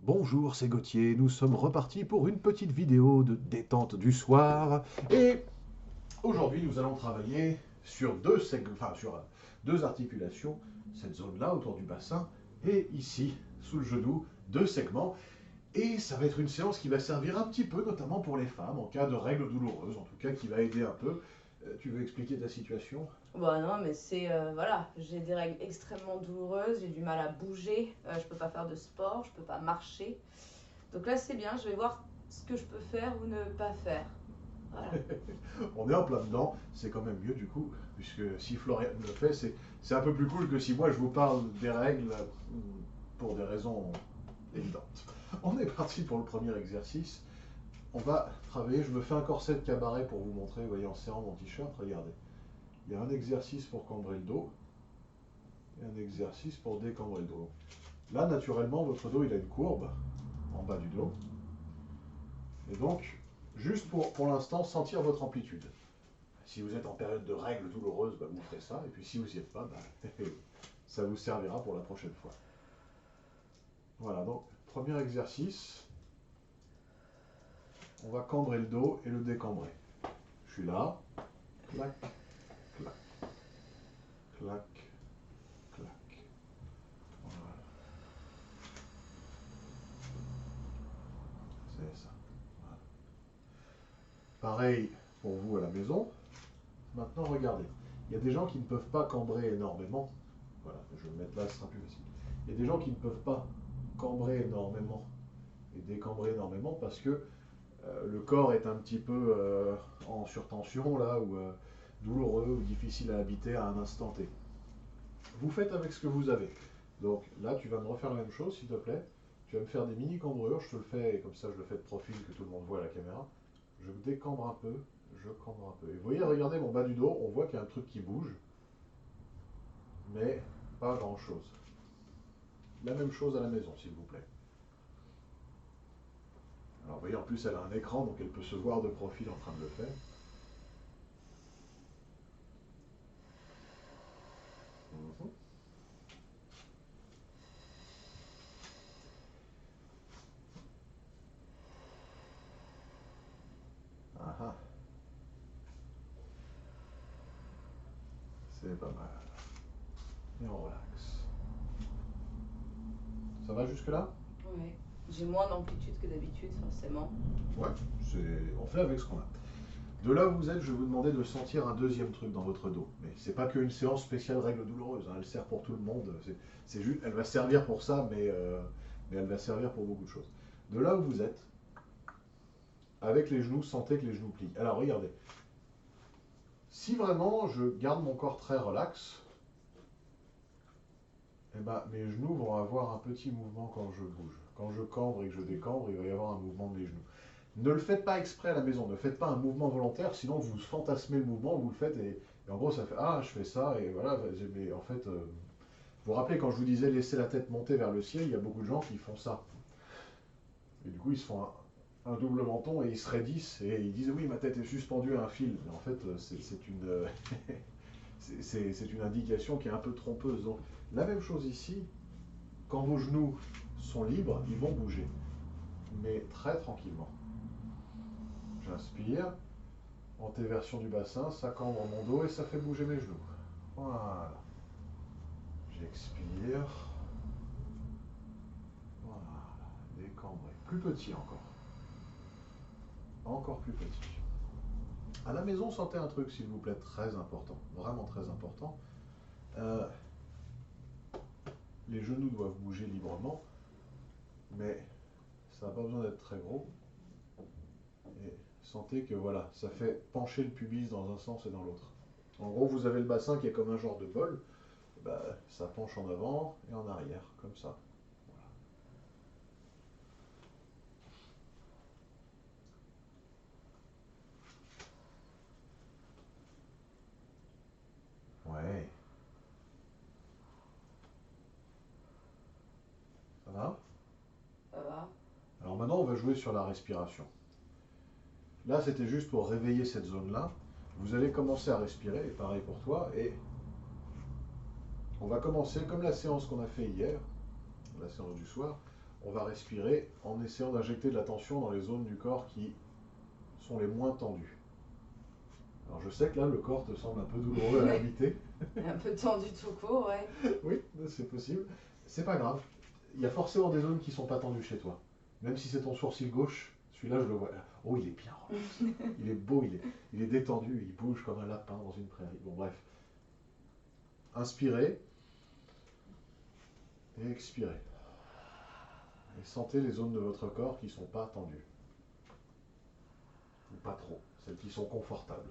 Bonjour, c'est Gauthier. Nous sommes repartis pour une petite vidéo de détente du soir. Et aujourd'hui, nous allons travailler sur deux articulations. Cette zone-là, autour du bassin, et ici, sous le genou, deux segments. Et ça va être une séance qui va servir un petit peu, notamment pour les femmes, en cas de règles douloureuses, en tout cas qui va aider un peu. Tu veux expliquer ta situation? Bah non, mais voilà, j'ai des règles extrêmement douloureuses, j'ai du mal à bouger, je peux pas faire de sport, je peux pas marcher. Donc là, c'est bien, je vais voir ce que je peux faire ou ne pas faire. Voilà. On est en plein dedans, c'est quand même mieux du coup, puisque si Florian le fait, c'est un peu plus cool que si moi je vous parle des règles pour des raisons évidentes. On est parti pour le premier exercice. On va travailler, je me fais un corset de cabaret pour vous montrer, vous voyez en serrant mon t-shirt, regardez. Il y a un exercice pour cambrer le dos et un exercice pour décambrer le dos. Là, naturellement, votre dos il a une courbe en bas du dos. Et donc, juste pour l'instant, sentir votre amplitude. Si vous êtes en période de règles douloureuses, bah, vous ferez ça. Et puis si vous n'y êtes pas, bah, ça vous servira pour la prochaine fois. Voilà, donc premier exercice, on va cambrer le dos et le décambrer. Je suis là, clac, clac, clac, clac. Voilà, c'est ça. Voilà. Pareil pour vous à la maison. Maintenant, regardez. Il y a des gens qui ne peuvent pas cambrer énormément. Voilà, je vais me mettre là, ce sera plus facile. Il y a des gens qui ne peuvent pas cambrer énormément et décambrer énormément parce que le corps est un petit peu en surtension là, ou douloureux, ou difficile à habiter à un instant T. Vous faites avec ce que vous avez. Donc là, tu vas me refaire la même chose, s'il te plaît. Tu vas me faire des mini cambrures, je te le fais, comme ça je le fais de profil, que tout le monde voit à la caméra. Je décambre un peu, je cambre un peu. Et vous voyez, regardez mon bas du dos, on voit qu'il y a un truc qui bouge, mais pas grand chose. La même chose à la maison, s'il vous plaît. Alors vous voyez, en plus elle a un écran, donc elle peut se voir de profil en train de le faire. Mhm. Ah ah, c'est pas mal. Et on relaxe. Ça va jusque-là? Ouais. J'ai moins d'amplitude que d'habitude, forcément. Ouais, on fait avec ce qu'on a. De là où vous êtes, je vais vous demander de sentir un deuxième truc dans votre dos. Mais c'est pas qu'une séance spéciale règle douloureuse, hein, elle sert pour tout le monde. C'est juste, elle va servir pour ça, mais elle va servir pour beaucoup de choses. De là où vous êtes, avec les genoux, sentez que les genoux plient. Alors regardez, si vraiment je garde mon corps très relax, eh ben, mes genoux vont avoir un petit mouvement quand je bouge. Quand je cambre et que je décambre, il va y avoir un mouvement de mes genoux. Ne le faites pas exprès à la maison, ne faites pas un mouvement volontaire, sinon vous fantasmez le mouvement, vous le faites et en gros ça fait ah je fais ça et voilà, mais en fait vous vous rappelez quand je vous disais laisser la tête monter vers le ciel, il y a beaucoup de gens qui font ça. Et du coup ils se font un double menton et ils se raidissent et ils disent oui ma tête est suspendue à un fil. Mais en fait c'est une, c'est une indication qui est un peu trompeuse. Donc la même chose ici, quand vos genoux sont libres, ils vont bouger, mais très tranquillement. J'inspire, antéversion du bassin, ça cambre mon dos et ça fait bouger mes genoux. Voilà. J'expire. Voilà. Décambré. Plus petit encore. Encore plus petit. À la maison, sentez un truc, s'il vous plaît, très important. Vraiment très important. Euh, les genoux doivent bouger librement, mais ça n'a pas besoin d'être très gros. Et sentez que voilà, ça fait pencher le pubis dans un sens et dans l'autre. En gros, vous avez le bassin qui est comme un genre de bol. Bah, ça penche en avant et en arrière, comme ça. Ouais, ça va. Ça va? Alors maintenant, on va jouer sur la respiration. Là, c'était juste pour réveiller cette zone-là. Vous allez commencer à respirer, et pareil pour toi, et on va commencer comme la séance qu'on a fait hier, la séance du soir. on va respirer en essayant d'injecter de la tension dans les zones du corps qui sont les moins tendues. Alors je sais que là, le corps te semble un peu douloureux à habiter. Un peu tendu tout court, ouais. Oui, c'est possible. C'est pas grave. Il y a forcément des zones qui sont pas tendues chez toi. Même si c'est ton sourcil gauche, celui-là, je le vois. Oh, il est bien relax. Il est beau, il est détendu, il bouge comme un lapin dans une prairie. Bon, bref. Inspirez et expirez. Et sentez les zones de votre corps qui ne sont pas tendues. Ou pas trop. Celles qui sont confortables.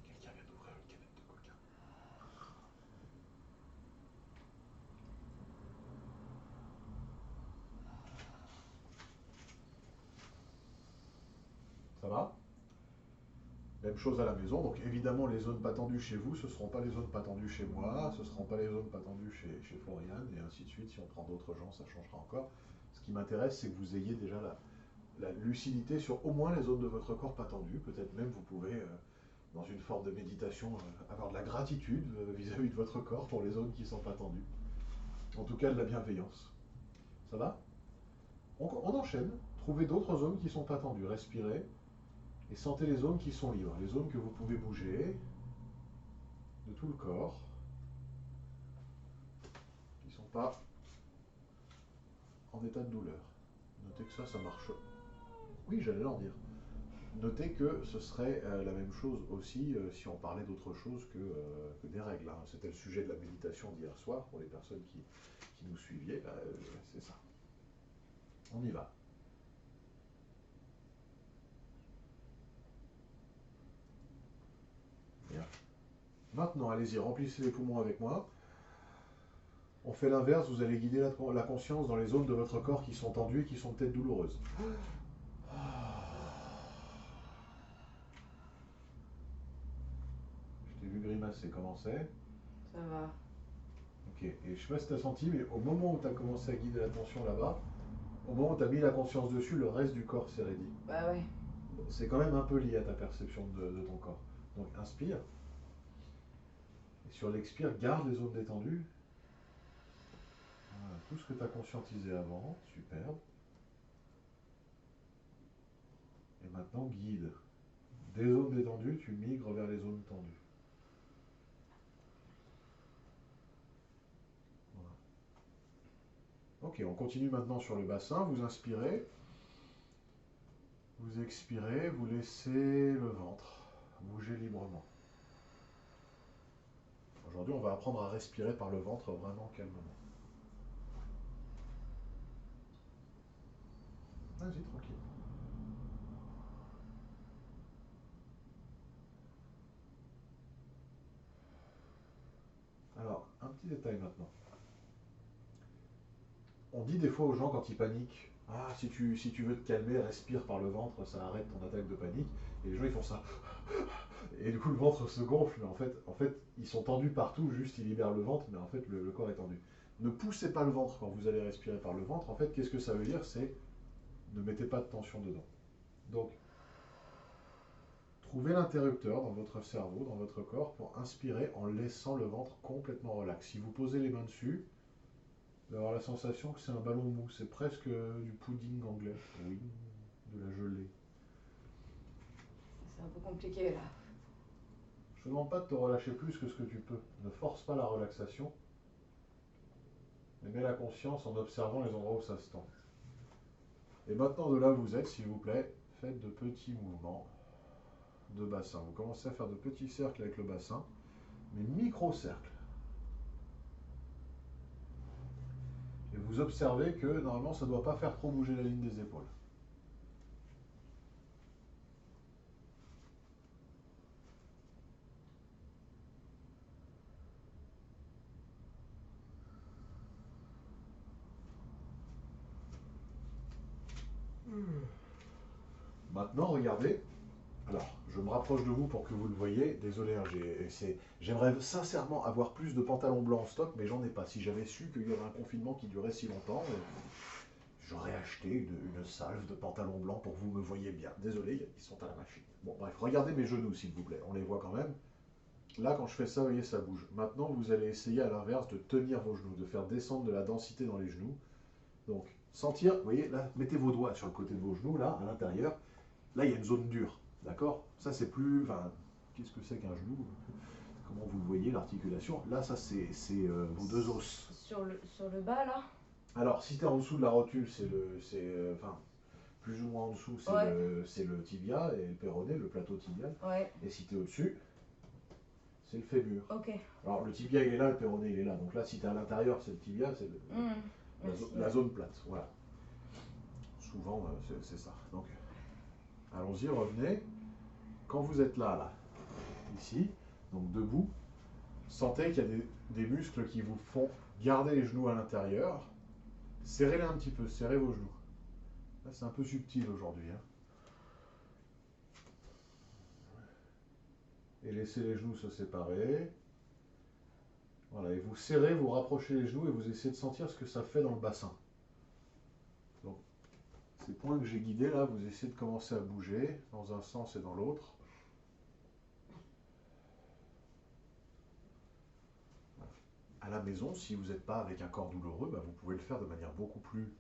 Quelqu'un vient d'ouvrir une canette de coca. Ça va? Même chose à la maison, donc évidemment les zones pas tendues chez vous, ce ne seront pas les zones pas tendues chez moi, ce ne seront pas les zones pas tendues chez Florian, et ainsi de suite. Si on prend d'autres gens, ça changera encore. Ce qui m'intéresse, c'est que vous ayez déjà la lucidité sur au moins les zones de votre corps pas tendues. Peut-être même vous pouvez, dans une forme de méditation, avoir de la gratitude vis-à-vis de votre corps pour les zones qui ne sont pas tendues. En tout cas, de la bienveillance. Ça va? On enchaîne. Trouvez d'autres zones qui ne sont pas tendues. Respirez. Et sentez les zones qui sont libres, les zones que vous pouvez bouger de tout le corps, qui ne sont pas en état de douleur. Notez que ça marche. Oui, j'allais leur dire. Notez que ce serait la même chose aussi si on parlait d'autre chose que des règles. Hein. C'était le sujet de la méditation d'hier soir pour les personnes qui nous suiviez. C'est ça. On y va. Bien. Maintenant, allez-y, remplissez les poumons avec moi. On fait l'inverse, vous allez guider la conscience dans les zones de votre corps qui sont tendues et qui sont peut-être douloureuses. Je t'ai vu grimacer, comment c'est? Ça va. Ok, et je sais pas si tu as senti, mais au moment où tu as commencé à guider l'attention là-bas, au moment où tu as mis la conscience dessus, le reste du corps s'est raidi. Bah ouais. C'est quand même un peu lié à ta perception de ton corps. Donc inspire, et sur l'expire, garde les zones détendues. Voilà, tout ce que tu as conscientisé avant, superbe. Et maintenant, guide. Des zones détendues, tu migres vers les zones tendues. Voilà. Ok, on continue maintenant sur le bassin. Vous inspirez, vous expirez, vous laissez le ventre bouger librement. Aujourd'hui, on va apprendre à respirer par le ventre vraiment calmement. Vas-y, tranquille. Alors, un petit détail maintenant. On dit des fois aux gens quand ils paniquent, ah, si tu veux te calmer, respire par le ventre, ça arrête ton attaque de panique. Et les gens, ils font ça. Et du coup, le ventre se gonfle. Mais en fait, ils sont tendus partout, juste ils libèrent le ventre, mais en fait, le corps est tendu. Ne poussez pas le ventre quand vous allez respirer par le ventre. En fait, qu'est-ce que ça veut dire? C'est ne mettez pas de tension dedans. Donc, trouvez l'interrupteur dans votre cerveau, dans votre corps, pour inspirer en laissant le ventre complètement relax. Si vous posez les mains dessus, vous allez avoir la sensation que c'est un ballon mou. C'est presque du pudding anglais. Oui, de la gelée. C'est un peu compliqué là. Je ne te demande pas de te relâcher plus que ce que tu peux. Ne force pas la relaxation, mais mets la conscience en observant les endroits où ça se tend. Et maintenant, de là où vous êtes, s'il vous plaît, faites de petits mouvements de bassin. Vous commencez à faire de petits cercles avec le bassin, mais micro-cercles. Et vous observez que normalement, ça ne doit pas faire trop bouger la ligne des épaules. Maintenant, regardez. Alors, je me rapproche de vous pour que vous le voyez. Désolé, hein, j'aimerais sincèrement avoir plus de pantalons blancs en stock, mais j'en ai pas. Si j'avais su qu'il y aurait un confinement qui durait si longtemps, j'aurais acheté une salve de pantalons blancs pour que vous me voyez bien. Désolé, ils sont à la machine. Bon, bref, regardez mes genoux, s'il vous plaît. On les voit quand même. Là, quand je fais ça, vous voyez, ça bouge. Maintenant, vous allez essayer à l'inverse de tenir vos genoux, de faire descendre de la densité dans les genoux. Donc, sentir, vous voyez, là, mettez vos doigts sur le côté de vos genoux, là, à l'intérieur. Là, il y a une zone dure, d'accord? Ça, c'est plus... Enfin, qu'est-ce que c'est qu'un genou? Comment vous le voyez, l'articulation? Là, ça, c'est vos deux os. Sur le bas, là? Alors, si tu es en dessous de la rotule, enfin, plus ou moins en dessous, Ouais. c'est le tibia et le péroné, le plateau tibial. Ouais, Et si tu es au-dessus, c'est le fémur. ok. Alors, le tibia, il est là, le péroné, il est là. Donc là, si tu es à l'intérieur, c'est le tibia, c'est Merci. la zone plate. Voilà. Souvent, c'est ça. Donc, allons-y, revenez. Quand vous êtes là, ici, donc debout, sentez qu'il y a des muscles qui vous font garder les genoux à l'intérieur. Serrez-les un petit peu, serrez vos genoux. Là, c'est un peu subtil aujourd'hui. Hein. Et laissez les genoux se séparer. Voilà, et vous serrez, vous rapprochez les genoux et vous essayez de sentir ce que ça fait dans le bassin. Donc, ces points que j'ai guidés là, vous essayez de commencer à bouger dans un sens et dans l'autre. À la maison, si vous n'êtes pas avec un corps douloureux, bah, vous pouvez le faire de manière beaucoup plus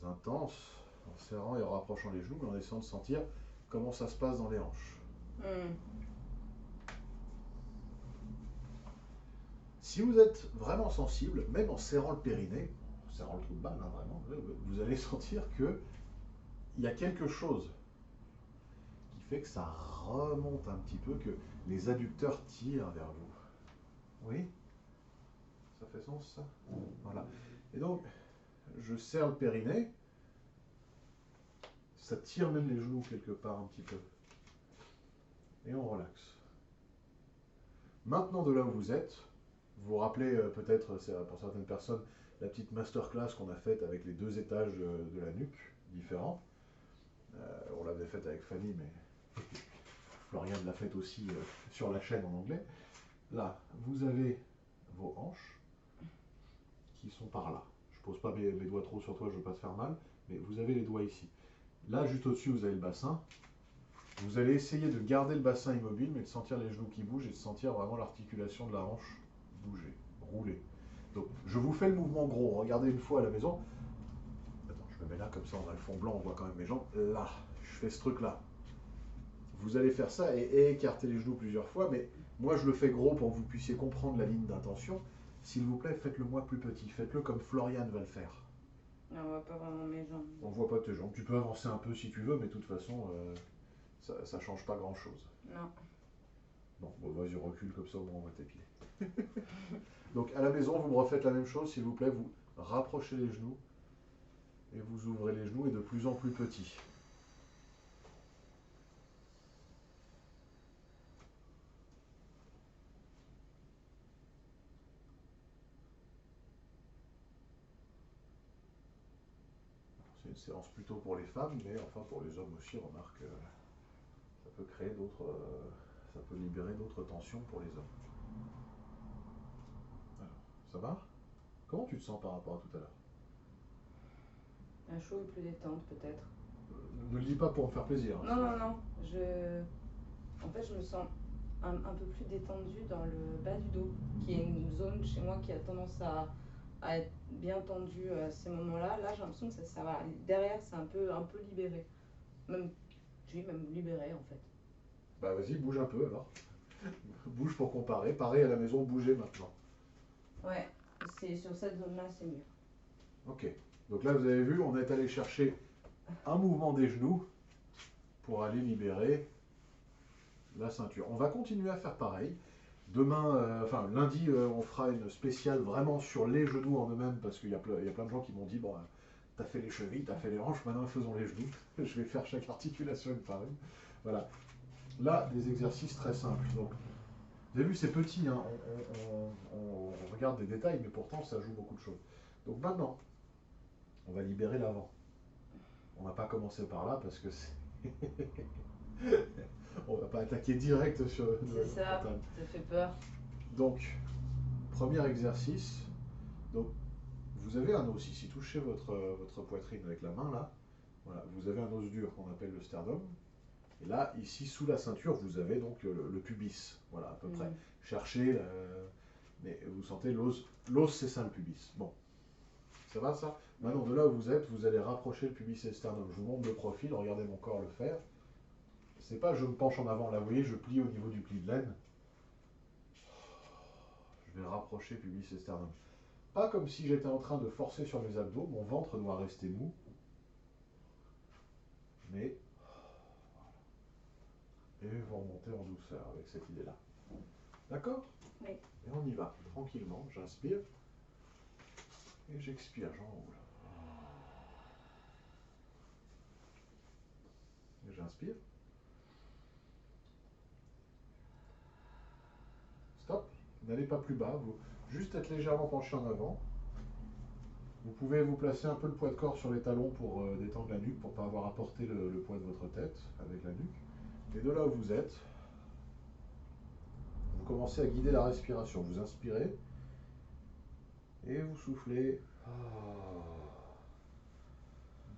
intense, en serrant et en rapprochant les genoux, mais en essayant de sentir comment ça se passe dans les hanches. Si vous êtes vraiment sensible, même en serrant le périnée, en serrant le trou de balle, hein, vraiment, vous allez sentir que il y a quelque chose qui fait que ça remonte un petit peu, que les adducteurs tirent vers vous. Oui? Ça fait sens, ça? Voilà. Et donc, je serre le périnée, ça tire même les genoux quelque part un petit peu. Et on relaxe. Maintenant, de là où vous êtes, vous vous rappelez peut-être, pour certaines personnes, la petite masterclass qu'on a faite avec les deux étages de la nuque différents. On l'avait faite avec Fanny, mais Floriane l'a faite aussi sur la chaîne en anglais. Là, vous avez vos hanches qui sont par là. Je pose pas mes doigts trop sur toi, je ne veux pas te faire mal, mais vous avez les doigts ici. Là, juste au-dessus, vous avez le bassin. Vous allez essayer de garder le bassin immobile, mais de sentir les genoux qui bougent et de sentir vraiment l'articulation de la hanche bouger, rouler. Donc, je vous fais le mouvement gros. Regardez une fois à la maison. Attends, je me mets là, comme ça on a le fond blanc, on voit quand même mes jambes. Là, je fais ce truc-là. Vous allez faire ça et écarter les genoux plusieurs fois, mais moi je le fais gros pour que vous puissiez comprendre la ligne d'intention. S'il vous plaît, faites-le moi plus petit. Faites-le comme Floriane va le faire. On voit pas vraiment mes jambes. On voit pas tes jambes. Tu peux avancer un peu si tu veux, mais de toute façon, ça change pas grand-chose. Non. Bon, vas-y, recule comme ça, au moins on voit tes pieds. Donc à la maison, vous me refaites la même chose, s'il vous plaît, vous rapprochez les genoux et vous ouvrez les genoux et de plus en plus petits. C'est une séance plutôt pour les femmes, mais enfin pour les hommes aussi, remarque, ça peut créer d'autres, ça peut libérer d'autres tensions pour les hommes. Alors, ça va? Comment tu te sens par rapport à tout à l'heure? Un chaud et plus détente, peut-être. Ne le dis pas pour me faire plaisir. Hein, Non. En fait, je me sens un peu plus détendue dans le bas du dos, qui est une zone chez moi qui a tendance à être bien tendue à ces moments-là. Là, j'ai l'impression que ça va. Derrière, c'est un peu libéré. Même libéré, en fait. Bah vas-y, bouge un peu alors. Bouge pour comparer. Pareil à la maison, bougez maintenant. Ouais, c'est sur cette zone-là, c'est mieux. Ok. Donc là, vous avez vu, on est allé chercher un mouvement des genoux pour aller libérer la ceinture. On va continuer à faire pareil. Demain, lundi, on fera une spéciale vraiment sur les genoux en eux-mêmes parce qu'il y a plein de gens qui m'ont dit bon, t'as fait les chevilles, t'as fait les hanches, maintenant faisons les genoux. Je vais faire chaque articulation une par une. Voilà. Là, des exercices très simples. Donc, vous avez vu, c'est petit, hein. On regarde des détails, mais pourtant, ça joue beaucoup de choses. Donc maintenant, on va libérer l'avant. On va pas commencer par là parce que c'est... on va pas attaquer direct sur le ça, frontal. Ça fait peur. Donc, premier exercice. Donc, vous avez un os ici. Touchez votre poitrine avec la main là. Voilà, vous avez un os dur qu'on appelle le sternum. Et là, ici, sous la ceinture, vous avez donc le pubis. Voilà, à peu près. Mm. Cherchez, mais vous sentez l'os. L'os, c'est ça le pubis. Bon, ça va ça? Maintenant, de là où vous êtes, vous allez rapprocher le pubis et sternum. Je vous montre de profil, regardez mon corps le faire. C'est pas je me penche en avant, là, vous voyez, je plie au niveau du pli de laine. Je vais rapprocher pubis et sternum. Pas comme si j'étais en train de forcer sur mes abdos, mon ventre doit rester mou. Mais, et vous remontez en douceur avec cette idée-là. D'accord? Oui. Et on y va, tranquillement. J'inspire. Et j'expire, j'enroule. Et j'inspire. Stop. N'allez pas plus bas. Vous, juste être légèrement penché en avant. Vous pouvez vous placer un peu le poids de corps sur les talons pour détendre la nuque, pour ne pas avoir à porter le poids de votre tête avec la nuque. Et de là où vous êtes, vous commencez à guider la respiration. Vous inspirez et vous soufflez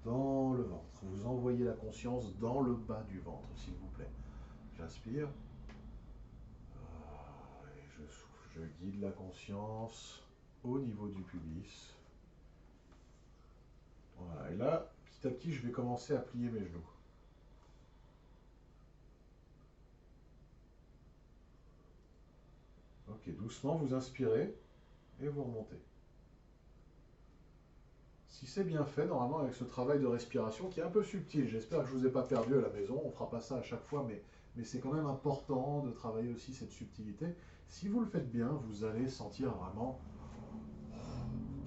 dans le ventre. Vous envoyez la conscience dans le bas du ventre, s'il vous plaît. J'inspire. Et je souffle. Je guide la conscience au niveau du pubis. Voilà. Et là, petit à petit, je vais commencer à plier mes genoux. Ok, doucement, vous inspirez et vous remontez. Si c'est bien fait, normalement, avec ce travail de respiration qui est un peu subtil, j'espère que je ne vous ai pas perdu à la maison, on ne fera pas ça à chaque fois, mais c'est quand même important de travailler aussi cette subtilité. Si vous le faites bien, vous allez sentir vraiment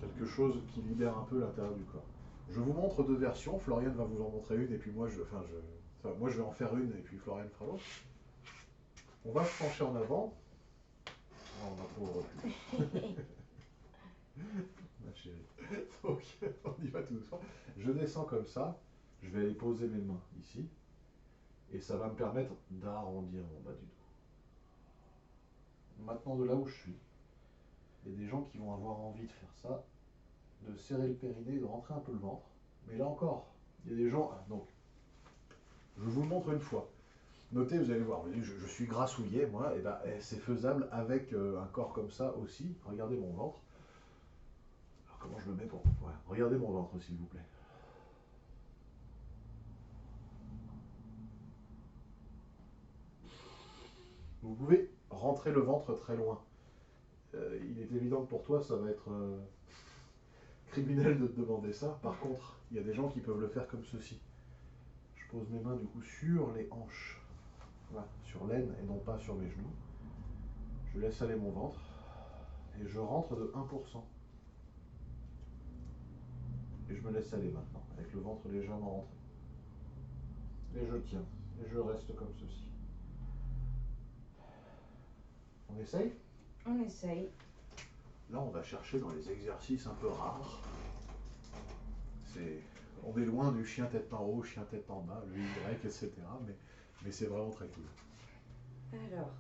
quelque chose qui libère un peu l'intérieur du corps. Je vous montre deux versions, Floriane va vous en montrer une, et puis moi moi je vais en faire une, et puis Floriane fera l'autre. On va se pencher en avant. Oh, ma pauvre ma chérie. Donc, on y va tout doucement. Je descends comme ça. Je vais aller poser mes mains ici. Et ça va me permettre d'arrondir mon bas du dos. Maintenant, de là où je suis, il y a des gens qui vont avoir envie de faire ça, de serrer le périnée, de rentrer un peu le ventre. Mais là encore, il y a des gens... Donc, je vous le montre une fois. Notez, vous allez voir, vous dites, je suis grassouillet, moi, et ben, c'est faisable avec un corps comme ça aussi. Regardez mon ventre. Alors, comment je le mets pour... Ouais, regardez mon ventre, s'il vous plaît. Vous pouvez rentrer le ventre très loin. Il est évident que pour toi, ça va être criminel de te demander ça. Par contre, il y a des gens qui peuvent le faire comme ceci. Je pose mes mains du coup sur les hanches, voilà, sur l'aine et non pas sur mes genoux. Je laisse aller mon ventre et je rentre de 1%. Et je me laisse aller maintenant, avec le ventre légèrement rentré. Et je tiens, et je reste comme ceci. On essaye? On essaye. Là, on va chercher dans les exercices un peu rares. On est loin du chien tête en haut, chien tête en bas, le Y, etc. Mais c'est vraiment très cool. Alors,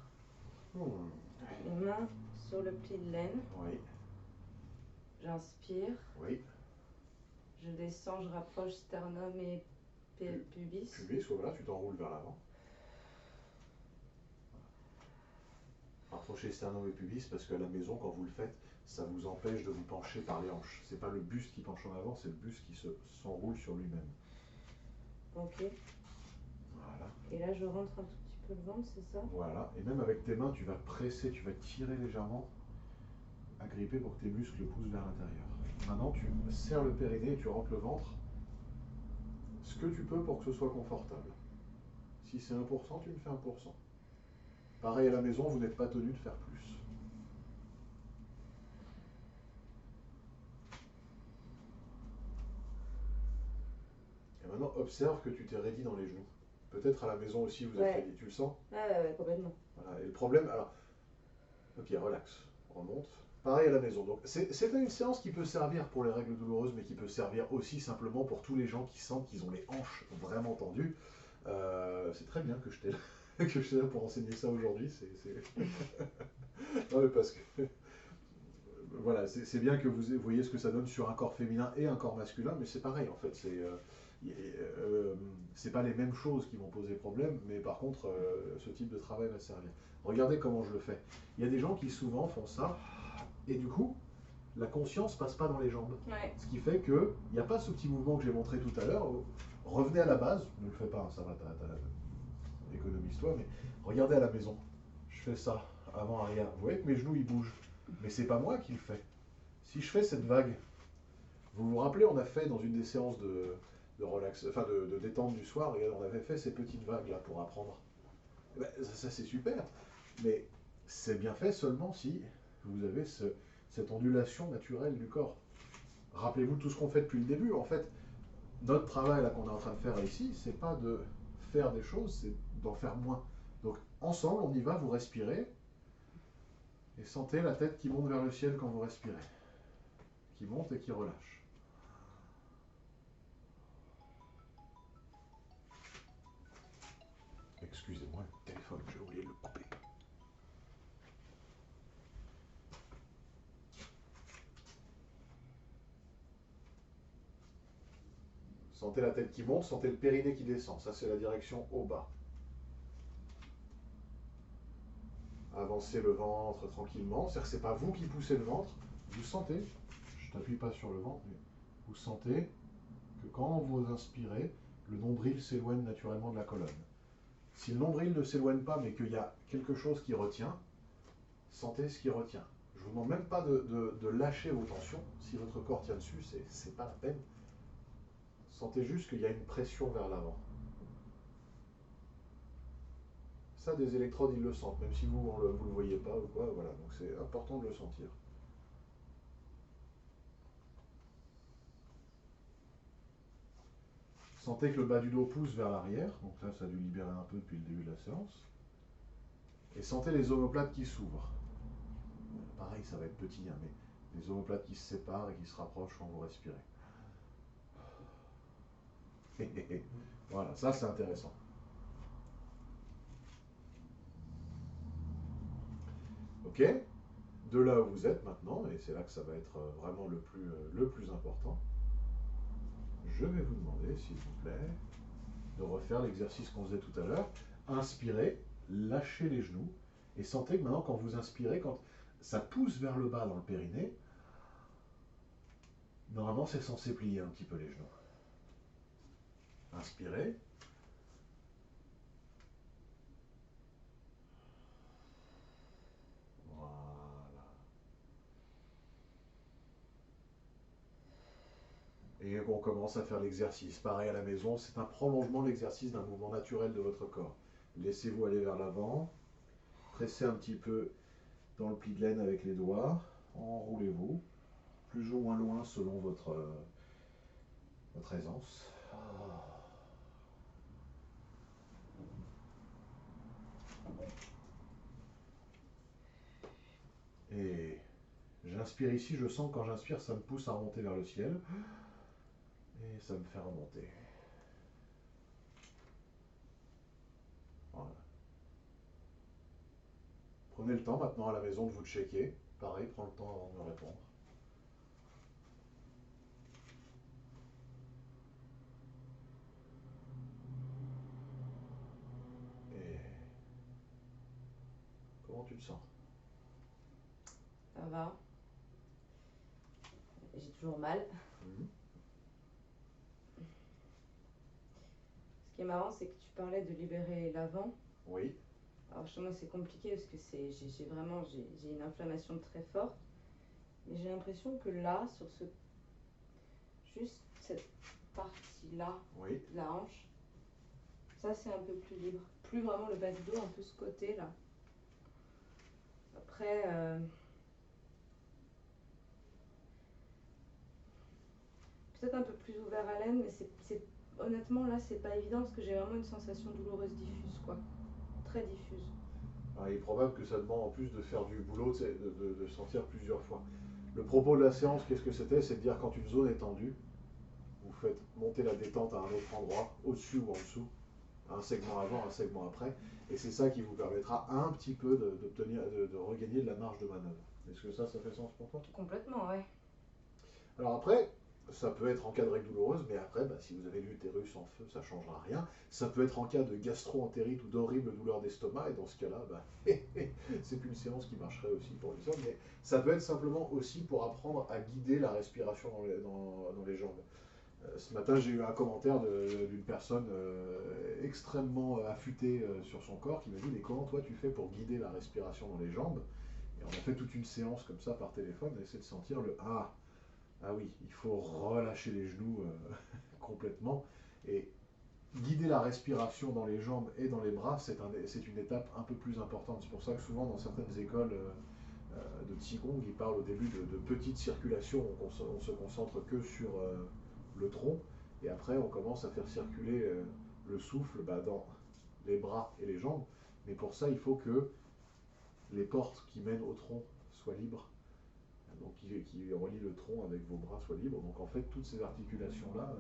les mains sur le pli de laine. Oui. J'inspire. Oui. Je descends, je rapproche sternum et pubis. Pubis, voilà, tu t'enroules vers l'avant. Rapprochez sternum et pubis parce qu'à la maison, quand vous le faites, ça vous empêche de vous pencher par les hanches. C'est pas le buste qui penche en avant, c'est le buste qui s'enroule sur lui-même. Ok. Voilà. Et là, je rentre un tout petit peu le ventre, c'est ça? Voilà. Et même avec tes mains, tu vas presser, tu vas tirer légèrement, agripper pour que tes muscles poussent vers l'intérieur. Maintenant, tu serres le périnée et tu rentres le ventre. Ce que tu peux pour que ce soit confortable. Si c'est 1%, tu me fais 1%. Pareil à la maison, vous n'êtes pas tenu de faire plus. Et maintenant, observe que tu t'es raidi dans les genoux. Peut-être à la maison aussi, vous êtes raidi. Tu le sens? Ouais, complètement. Voilà. Et le problème, alors, ok, relax, remonte. Pareil à la maison. Donc, c'est une séance qui peut servir pour les règles douloureuses, mais qui peut servir aussi simplement pour tous les gens qui sentent qu'ils ont les hanches vraiment tendues. C'est très bien que je t'ai là pour enseigner ça aujourd'hui. Non, mais parce que voilà, c'est bien que vous voyez ce que ça donne sur un corps féminin et un corps masculin, mais c'est pareil en fait. C'est pas les mêmes choses qui vont poser problème, mais par contre, ce type de travail va servir. Regardez comment je le fais. Il y a des gens qui souvent font ça, et du coup, la conscience passe pas dans les jambes. Ouais. Ce qui fait qu'il n'y a pas ce petit mouvement que j'ai montré tout à l'heure. Revenez à la base, ne le fais pas, hein, ça va, économise-toi, mais regardez à la maison. Je fais ça, avant, arrière. Vous voyez que mes genoux ils bougent, mais c'est pas moi qui le fais. Si je fais cette vague, vous vous rappelez, on a fait dans une des séances de relax, enfin de détente du soir, on avait fait ces petites vagues là pour apprendre. Eh ben, ça c'est super, mais c'est bien fait seulement si vous avez cette ondulation naturelle du corps. Rappelez-vous tout ce qu'on fait depuis le début. En fait, notre travail là qu'on est en train de faire ici, c'est pas de faire des choses, c'est d'en faire moins. Donc ensemble, on y va, vous respirez et sentez la tête qui monte vers le ciel quand vous respirez, qui monte et qui relâche. Excusez-moi, le téléphone, j'ai oublié de le couper. Sentez la tête qui monte, sentez le périnée qui descend. Ça, c'est la direction au bas. Avancez le ventre tranquillement. C'est-à-dire que ce n'est pas vous qui poussez le ventre. Vous sentez, je ne t'appuie pas sur le ventre, mais vous sentez que quand vous inspirez, le nombril s'éloigne naturellement de la colonne. Si le nombril ne s'éloigne pas, mais qu'il y a quelque chose qui retient, sentez ce qui retient. Je ne vous demande même pas de lâcher vos tensions. Si votre corps tient dessus, ce n'est pas la peine. Sentez juste qu'il y a une pression vers l'avant. Ça, des électrodes, ils le sentent, même si vous ne le voyez pas ou quoi, voilà. Donc c'est important de le sentir. Sentez que le bas du dos pousse vers l'arrière, donc là, ça a dû libérer un peu depuis le début de la séance. Et sentez les omoplates qui s'ouvrent. Pareil, ça va être petit, hein, mais les omoplates qui se séparent et qui se rapprochent quand vous respirez. Voilà, ça c'est intéressant. Ok, de là où vous êtes maintenant, et c'est là que ça va être vraiment le plus important, je vais vous demander, s'il vous plaît, de refaire l'exercice qu'on faisait tout à l'heure. Inspirez, lâchez les genoux, et sentez que maintenant, quand vous inspirez, quand ça pousse vers le bas dans le périnée, normalement c'est censé plier un petit peu les genoux. Inspirez. Voilà. Et on commence à faire l'exercice. Pareil à la maison, c'est un prolongement de l'exercice d'un mouvement naturel de votre corps. Laissez-vous aller vers l'avant. Pressez un petit peu dans le pli de laine avec les doigts. Enroulez-vous. Plus ou moins loin selon votre aisance. Et j'inspire ici, je sens que quand j'inspire, ça me pousse à remonter vers le ciel. Et ça me fait remonter. Voilà. Prenez le temps maintenant à la maison de vous checker. Pareil, prends le temps avant de me répondre. Et comment tu te sens? Ça va. J'ai toujours mal. Ce qui est marrant, c'est que tu parlais de libérer l'avant. Oui. Alors chez moi, c'est compliqué parce que j'ai une inflammation très forte. Mais j'ai l'impression que là, juste cette partie-là, Oui. la hanche, ça c'est un peu plus libre. Plus vraiment le bas du dos, un peu ce côté-là. Après, peut-être un peu plus ouvert à l'aine, mais honnêtement là, c'est pas évident parce que j'ai vraiment une sensation douloureuse diffuse, quoi. Très diffuse. Alors, il est probable que ça demande en plus de faire du boulot, de sentir plusieurs fois. Le propos de la séance, qu'est-ce que c'était? C'est de dire quand une zone est tendue, vous faites monter la détente à un autre endroit, au-dessus ou en dessous, un segment avant, un segment après, et c'est ça qui vous permettra un petit peu de regagner de la marge de manœuvre. Est-ce que ça fait sens pour toi? Complètement, ouais. Alors après, Ça peut être en cas de règle douloureuse, mais après, bah, si vous avez l'utérus en feu, ça ne changera rien. Ça peut être en cas de gastro-entérite ou d'horribles douleurs d'estomac, et dans ce cas-là, bah, c'est une séance qui marcherait aussi pour les hommes. Mais ça peut être simplement aussi pour apprendre à guider la respiration dans les jambes. Ce matin, j'ai eu un commentaire d'une personne extrêmement affûtée sur son corps qui m'a dit: mais comment toi tu fais pour guider la respiration dans les jambes? Et on a fait toute une séance comme ça par téléphone, on a essayé de sentir le ah oui, il faut relâcher les genoux complètement. Et guider la respiration dans les jambes et dans les bras, c'est une étape un peu plus importante. C'est pour ça que souvent dans certaines écoles de Qigong, ils parlent au début de petites circulations. On se concentre que sur le tronc. Et après, on commence à faire circuler le souffle dans les bras et les jambes. Mais pour ça, il faut que les portes qui mènent au tronc soient libres, donc qui relie le tronc avec vos bras soient libres. Donc en fait, toutes ces articulations-là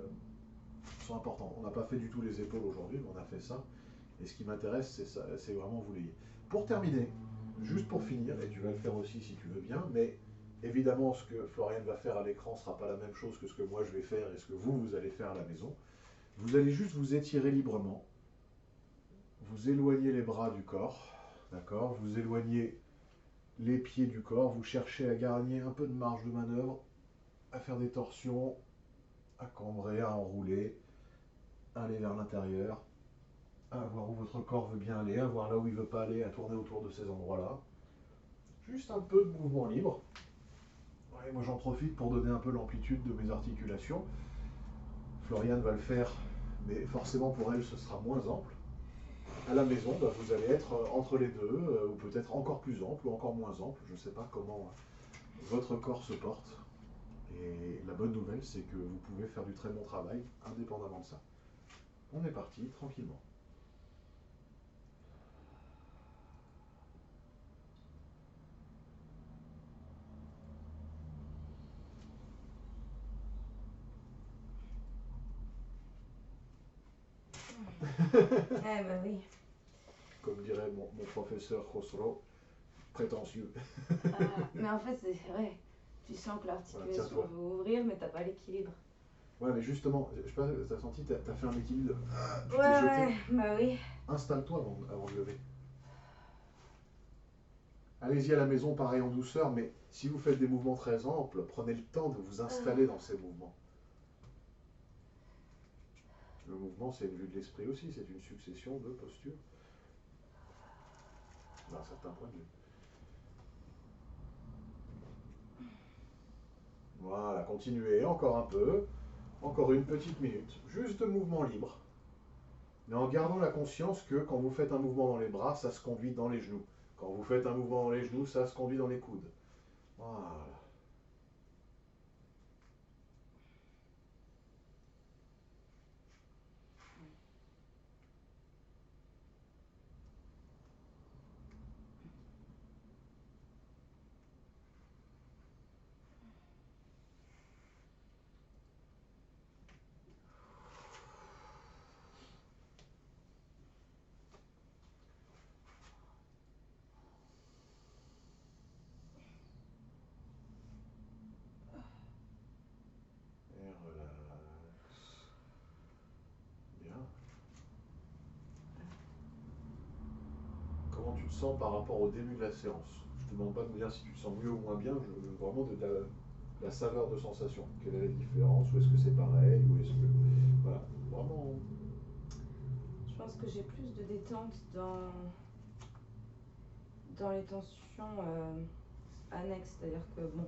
sont importantes. On n'a pas fait du tout les épaules aujourd'hui, mais on a fait ça. Et ce qui m'intéresse, c'est vraiment vous l'ayez. Pour terminer, juste pour finir, et tu vas le faire aussi si tu veux bien, mais évidemment, ce que Floriane va faire à l'écran ne sera pas la même chose que ce que moi je vais faire et ce que vous allez faire à la maison. Vous allez juste vous étirer librement, vous éloignez les bras du corps, d'accord? Vous éloignez les pieds du corps, vous cherchez à gagner un peu de marge de manœuvre, à faire des torsions, à cambrer, à enrouler, à aller vers l'intérieur, à voir où votre corps veut bien aller, à voir là où il ne veut pas aller, à tourner autour de ces endroits-là. Juste un peu de mouvement libre. Ouais, moi j'en profite pour donner un peu l'amplitude de mes articulations. Floriane va le faire, mais forcément pour elle ce sera moins ample. À la maison, vous allez être entre les deux, ou peut-être encore plus ample, ou encore moins ample. Je ne sais pas comment votre corps se porte. Et la bonne nouvelle, c'est que vous pouvez faire du très bon travail indépendamment de ça. On est parti tranquillement. Eh ben oui. Comme dirait mon professeur Khosrow, prétentieux. Mais en fait, c'est vrai. Tu sens que l'articulation Tiens-toi. veut ouvrir, mais t'as pas l'équilibre. Ouais, mais justement, je sais pas, t'as senti, t'as fait un équilibre. Tu Ouais, t'es jeté. ouais, bah oui. Installe-toi avant de lever. Allez-y à la maison, pareil en douceur, mais si vous faites des mouvements très amples, prenez le temps de vous installer dans ces mouvements. Le mouvement, c'est une vue de l'esprit aussi, c'est une succession de postures. D'un certain point de vue. Voilà, continuez encore un peu, encore une petite minute, juste de mouvement libre. Mais en gardant la conscience que quand vous faites un mouvement dans les bras, ça se conduit dans les genoux. Quand vous faites un mouvement dans les genoux, ça se conduit dans les coudes. Voilà. Et relax. Bien. Comment tu te sens par rapport au début de la séance? Je ne te demande pas de me dire si tu te sens mieux ou moins bien, je veux vraiment de la saveur de sensation. Quelle est la différence? Ou est-ce que c'est pareil? Ou est-ce que. Voilà. Vraiment. Je pense que j'ai plus de détente dans les tensions annexes. C'est-à-dire que, bon,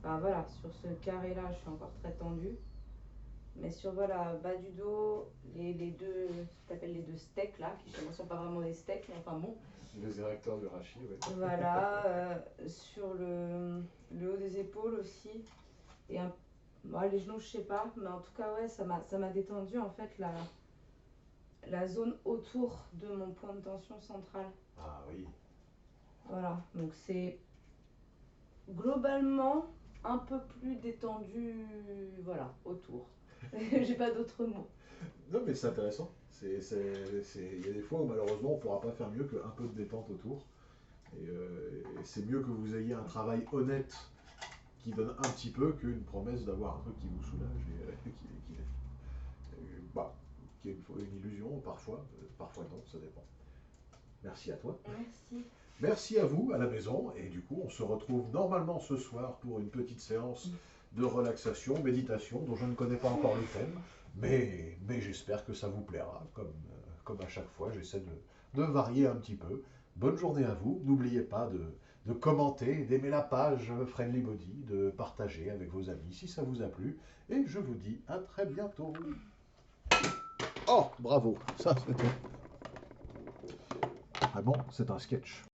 ben voilà, sur ce carré-là, je suis encore très tendue. Mais sur voilà, bas du dos, les deux, ce que tu appelles les deux steaks là, qui chez moi ne sont pas vraiment des steaks, mais enfin bon. Les érecteurs du rachis, oui. Voilà, sur le haut des épaules aussi. Et les genoux, je sais pas, mais en tout cas, ouais, ça m'a détendu en fait la zone autour de mon point de tension central. Ah oui. Voilà, donc c'est globalement un peu plus détendu, voilà, autour. J'ai pas d'autres mots. Non, mais c'est intéressant. Il y a des fois où malheureusement on ne pourra pas faire mieux qu'un peu de détente autour. Et c'est mieux que vous ayez un travail honnête qui donne un petit peu qu'une promesse d'avoir un truc qui vous soulage et bah, qui est une illusion parfois, parfois non, ça dépend. Merci à toi. Merci. Merci à vous à la maison et du coup on se retrouve normalement ce soir pour une petite séance de relaxation, méditation dont je ne connais pas encore le thème, mais j'espère que ça vous plaira comme à chaque fois j'essaie de varier un petit peu. Bonne journée à vous, n'oubliez pas de commenter, d'aimer la page Friendly Body, de partager avec vos amis si ça vous a plu et je vous dis à très bientôt. Oh, bravo, ça c'était... Vraiment, c'est un sketch.